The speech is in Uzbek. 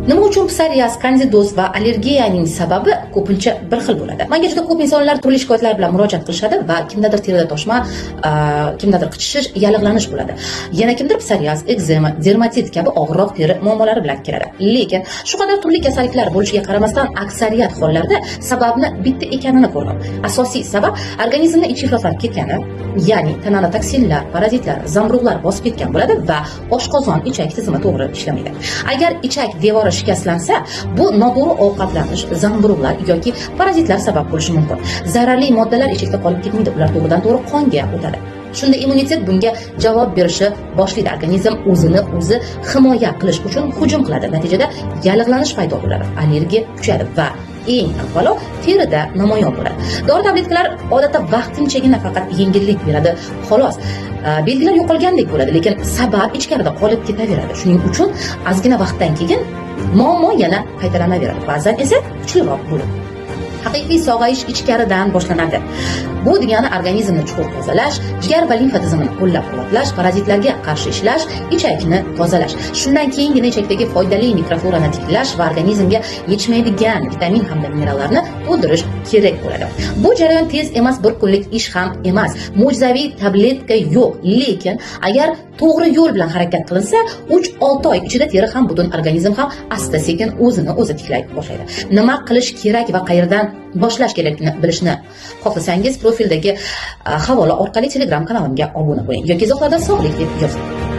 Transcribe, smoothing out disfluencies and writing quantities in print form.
Nima uchun psoriaz, kandidoz va allergiyaning sababi ko'pincha bir xil bo'ladi. Menga juda ko'p insonlar turli shikoyatlar bilan murojaat qilishadi va kimdadir terida toshma, kimdadir qichishish, yallig'lanish bo'ladi. Yana kimdir psoriaz, ekzema, dermatit kabi og'irroq teri muammolari bilan keladi. Lekin shu qadar turli kasalliklar bo'lishiga qaramasdan aksariyat hollarda sababni bitta ekanini ko'rdim. Asosiy sabab organizmda ichki ifloslar ketgani, ya'ni tanani toksinlar, parazitlar, zamburug'lar bosib ketgan bo'ladi va oshqozon, ichak tizimi to'g'ri ishlamaydi. Agar ichak devori shikastlansa, bu noto'g'ri ovqatlanish, zamburug'lar yoki parazitlar sabab bo'lishi mumkin. Zararli moddalar ichakda qolib ketmaydi, ular to'g'ridan to'g'ri qonga o'tadi. Shunda immunitet bunga javob berishni boshlaydi. Organizm o'zini o'zi himoya qilish uchun hujum qiladi. Natijada yallig'lanish paydo bo'ladi, allergiya kuchayadi va eng avvalo terida namoyon bo'ladi. Dori tabletkalar odatda vaqtinchagina faqat yengillik beradi, xolos. Belgilar yo'qolgandek bo'ladi, lekin sabab ichkarida qolib ketaveradi. Shuning uchun ozgina vaqtdan keyin muammo yana qaytaranaveradi. Ba'zan esa kuchliroq bo'ladi. Haqiqiy sog'ayish ichkaridan boshlanadi. Bu degani organizmni chuqur tozalash, jigar va limfa tizimini qo'llab-quvvatlash, parazitlarga qarshi ishlash, ichakni tozalash. Shundan keyingina ichakdagi foydali mikroflorani tiklash va organizmga yetishmaydigan vitamin hamda minerallarni to'ldirish kerak bo'ladi. Bu jarayon tez emas, bir kunlik ish ham emas. Mo'jizaviy tabletka yo'q, lekin agar to'g'ri yo'l bilan harakat qilinsa, 3-6 oy ichida teri ham butun, organizm ham asta-sekin o'zini o'zi tiklay boshlaydi. Nima qilish kerak va qayerdan boshlash kerakligini bilishni xohlasangiz, profildagi havola orqali Telegram kanalimga obuna bo'ling yoki izohlarda sog'lik deb yozing.